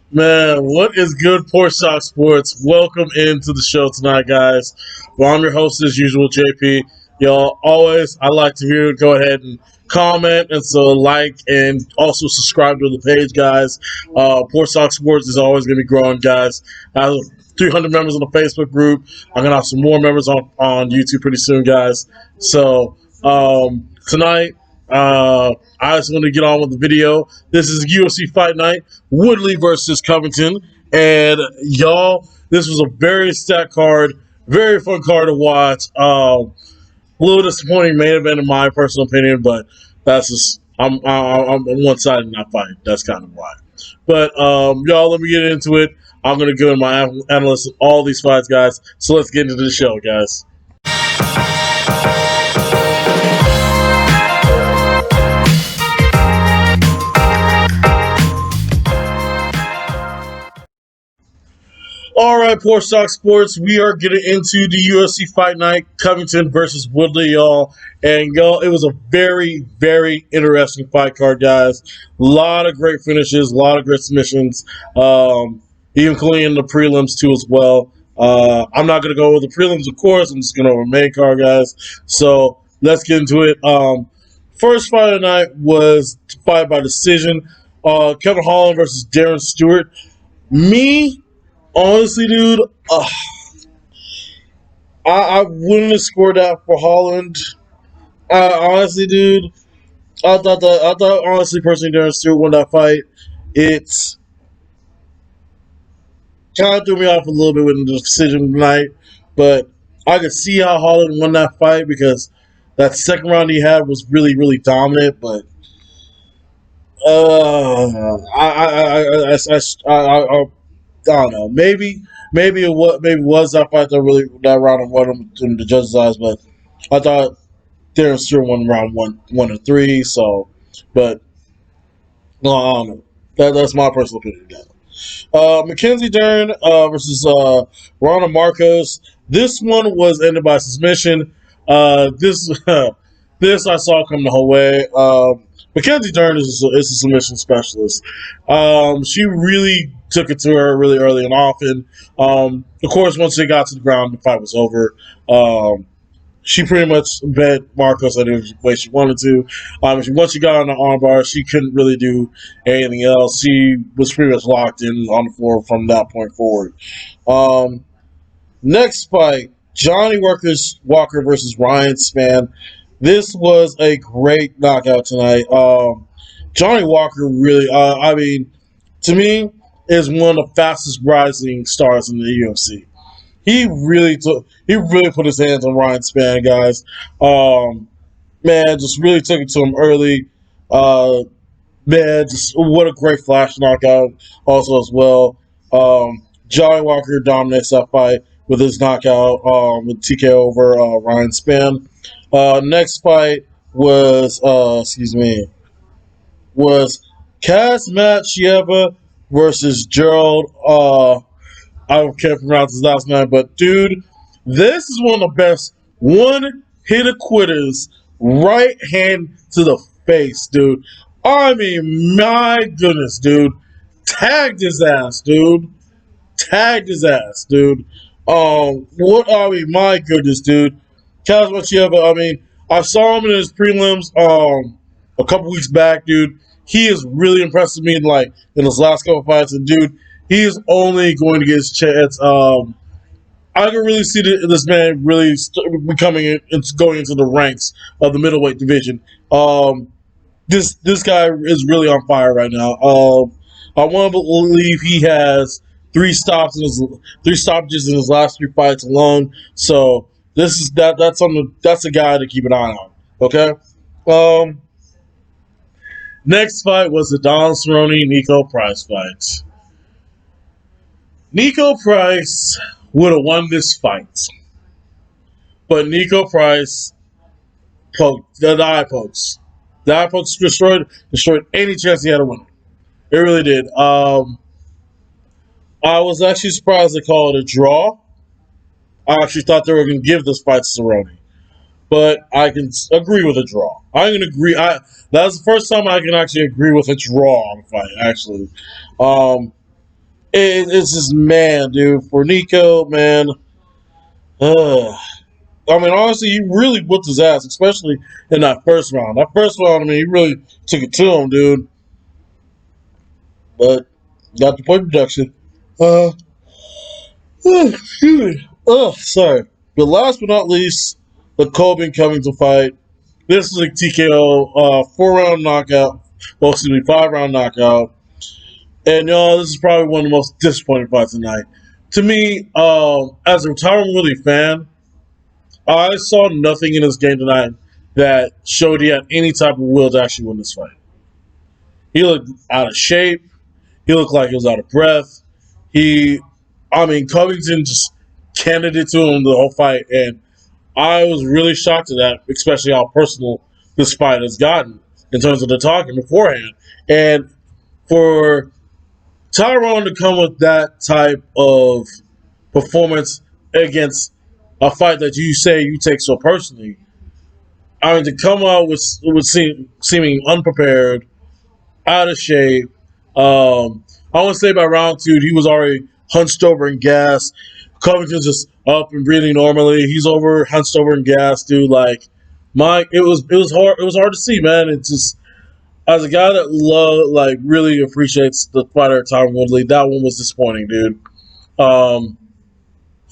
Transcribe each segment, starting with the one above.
Man, what is good, Porch Sports? Welcome into the show tonight, guys. Well, I'm your host as usual, JP. Y'all, always, I like to hear it. Go ahead and comment, and so like, and also subscribe to the page, guys. Porch Sports is always going to be growing, guys. I have 300 members on the Facebook group. I'm going to have some more members on YouTube pretty soon, guys. So, tonight, I just want to get on with the video. This is UFC Fight Night, Woodley versus Covington, and y'all, this was a very stacked card, very fun card to watch. A little disappointing main event in my personal opinion, but that's just I'm one side in that fight. That's kind of why. But y'all, let me get into it. I'm gonna go in my analysis of all these fights, guys. So let's get into the show, guys. All right, Poor Stock Sports. We are getting into the UFC Fight Night, Covington versus Woodley, y'all. And y'all, it was a very, very interesting fight card, guys. A lot of great finishes, a lot of great submissions, including the prelims too as well. I'm not gonna go over the prelims, of course. I'm just gonna over the main card, guys. So let's get into it. First fight of the night was fight by decision. Kevin Holland versus Darren Stewart. Me. Honestly, dude, I wouldn't have scored that for Holland. Honestly, dude, I thought honestly, personally, Darren Stewart won that fight. It's kind of threw me off a little bit with the decision tonight, but I could see how Holland won that fight because that second round he had was really, really dominant. But I don't know. Maybe maybe it was that fight that round of one in the judges' eyes, but I thought Darren Stewart won round one and three. So, but no, I don't know. That's my personal opinion. Mackenzie Dern versus Ronald Marcos. This one was ended by submission. This this I saw come the whole way. Mackenzie Dern is a submission specialist. She really took it to her really early and often. Of course, once they got to the ground, the fight was over. She pretty much bet Marcos any way she wanted to. Once she got on the armbar, she couldn't really do anything else. She was pretty much locked in on the floor from that point forward. Next fight, Walker versus Ryan Spann. This was a great knockout tonight. Johnny Walker really, to me, is one of the fastest rising stars in the UFC. He really put his hands on Ryan Spann, guys. Man, just really took it to him early. Uh, Man, just what a great flash knockout also as well. Johnny Walker dominates that fight with his knockout with TKO over Ryan Spann. Next fight was was Kazmachieva versus Gerald. I can't pronounce his last name, but dude, this is one of the best one hit quitters. Right hand to the face, dude. I mean, my goodness, dude. Tagged his ass, dude. Tagged his ass, dude. What are we? My goodness, dude. Kazmachieva, I saw him in his prelims a couple weeks back, dude. He has really impressed me in his last couple fights, and dude, he is only going to get his chance. I can really see this man really becoming going into the ranks of the middleweight division. This guy is really on fire right now. I want to believe he has three stoppages in his last three fights alone. So that's a guy to keep an eye on. Okay. Um, Next fight was the Don Cerrone Nico Price fight. Nico Price would have won this fight, but Nico Price poked the eye pokes. The eye pokes destroyed any chance he had to win. It really did. I was actually surprised they called it a draw. I actually thought they were going to give this fight to Cerrone, but I can agree with a draw. I can agree. That's the first time I can actually agree with a draw on a fight. Actually, it's just, man, dude, for Nico, man. Uh, I mean, honestly, he really whooped his ass, especially in that first round. That first round, I mean, he really took it to him, dude. But got the point production. Uh, excuse me. Oh, sorry. But last but not least, the Covington fight. This is a TKO, 4 round knockout. Well, excuse me, 5 round knockout. And y'all, this is probably one of the most disappointing fights tonight. To me, as a Tyron Woodley fan, I saw nothing in this game tonight that showed he had any type of will to actually win this fight. He looked out of shape. He looked like he was out of breath. Covington just canned it to him the whole fight, and I was really shocked at that, especially how personal this fight has gotten in terms of the talking beforehand. And for Tyrone to come with that type of performance against a fight that you say you take so personally, I mean, to come out with seeming unprepared, out of shape. I want to say by round 2, he was already hunched over and gassed. Covington's just up and breathing normally. He's over, hunched over and gassed, dude. Like, it was hard to see, man. It's just, as a guy that really appreciates the fighter Tyron Woodley, that one was disappointing, dude. Um,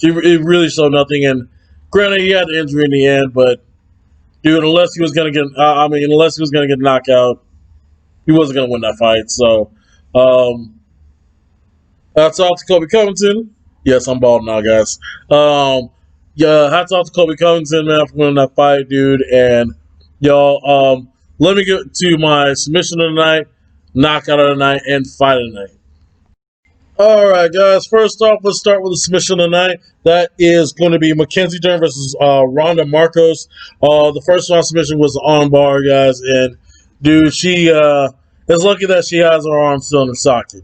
it really showed nothing. And granted, he had the injury in the end, but dude, unless he was gonna get knocked out, he wasn't gonna win that fight. So, hats off to Kobe Covington. Yes, I'm bald now, guys. Yeah, hats off to Kobe Covington, man, for winning that fight, dude. And y'all, let me get to my submission of the night, knockout of the night, and fight of the night. All right, guys. First off, let's start with the submission tonight. That is going to be Mackenzie Dern versus Ronda Marcos. The first round submission was on bar, guys, and dude, she is lucky that she has her arm still in the socket.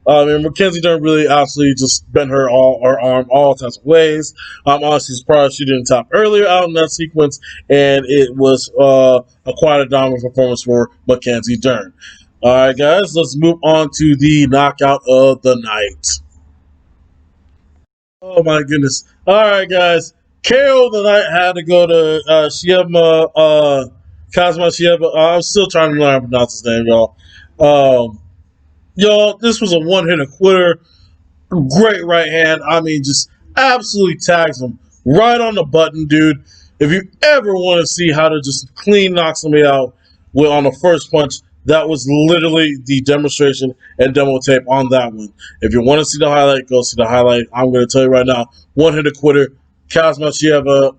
Mackenzie Dern really absolutely just bent her arm all types of ways. Honestly, surprised she didn't tap earlier out in that sequence, and it was quite a dominant performance for Mackenzie Dern. All right, guys, let's move on to the knockout of the night. Oh, my goodness. All right, guys. KO of the night had to go to Kazma Shieva. I'm still trying to learn how to pronounce his name, y'all. Y'all, this was a one-hitter quitter. Great right hand. I mean, just absolutely tags him right on the button, dude. If you ever want to see how to just clean knock somebody out on the first punch, that was literally the demonstration and demo tape on that one. If you want to see the highlight, go see the highlight. I'm going to tell you right now, one-hitter quitter, Kazma Shieva.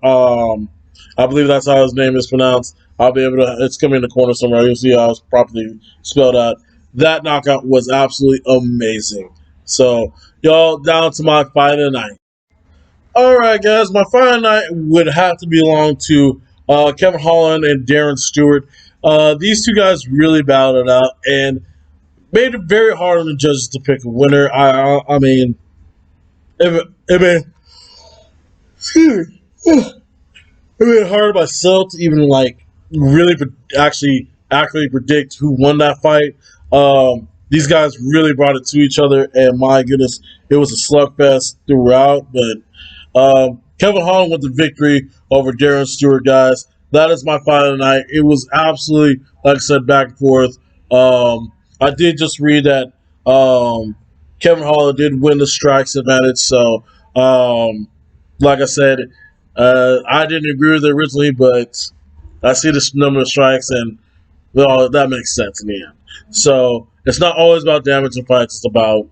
I believe that's how his name is pronounced. I'll be able to, it's coming in the corner somewhere. You'll see how it's properly spelled out. That knockout was absolutely amazing. So, y'all, down to my fight of the night. All right, guys, my fight of the night would have to belong to Kevin Holland and Darren Stewart. These two guys really battled it out and made it very hard on the judges to pick a winner. I mean, it made hard myself to even really actually accurately predict who won that fight. These guys really brought it to each other, and my goodness, it was a slugfest throughout. But Kevin Holland with the victory over Darren Stewart, guys. That is my fight of the night. It was absolutely, like I said, back and forth. I did just read that Kevin Holland did win the strikes advantage. So, like I said, I didn't agree with it originally, but I see this number of strikes, and well, that makes sense in the end. So it's not always about damage in fights. It's about,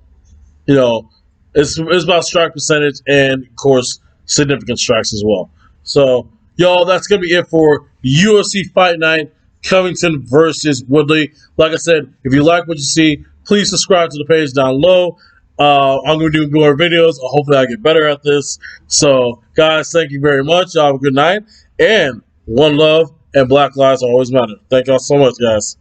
it's about strike percentage and, of course, significant strikes as well. So, y'all, that's going to be it for UFC Fight Night, Covington versus Woodley. Like I said, if you like what you see, please subscribe to the page down low. I'm going to do more videos. Hopefully I get better at this. So, guys, thank you very much. Y'all have a good night. And one love, and Black Lives Always Matter. Thank y'all so much, guys.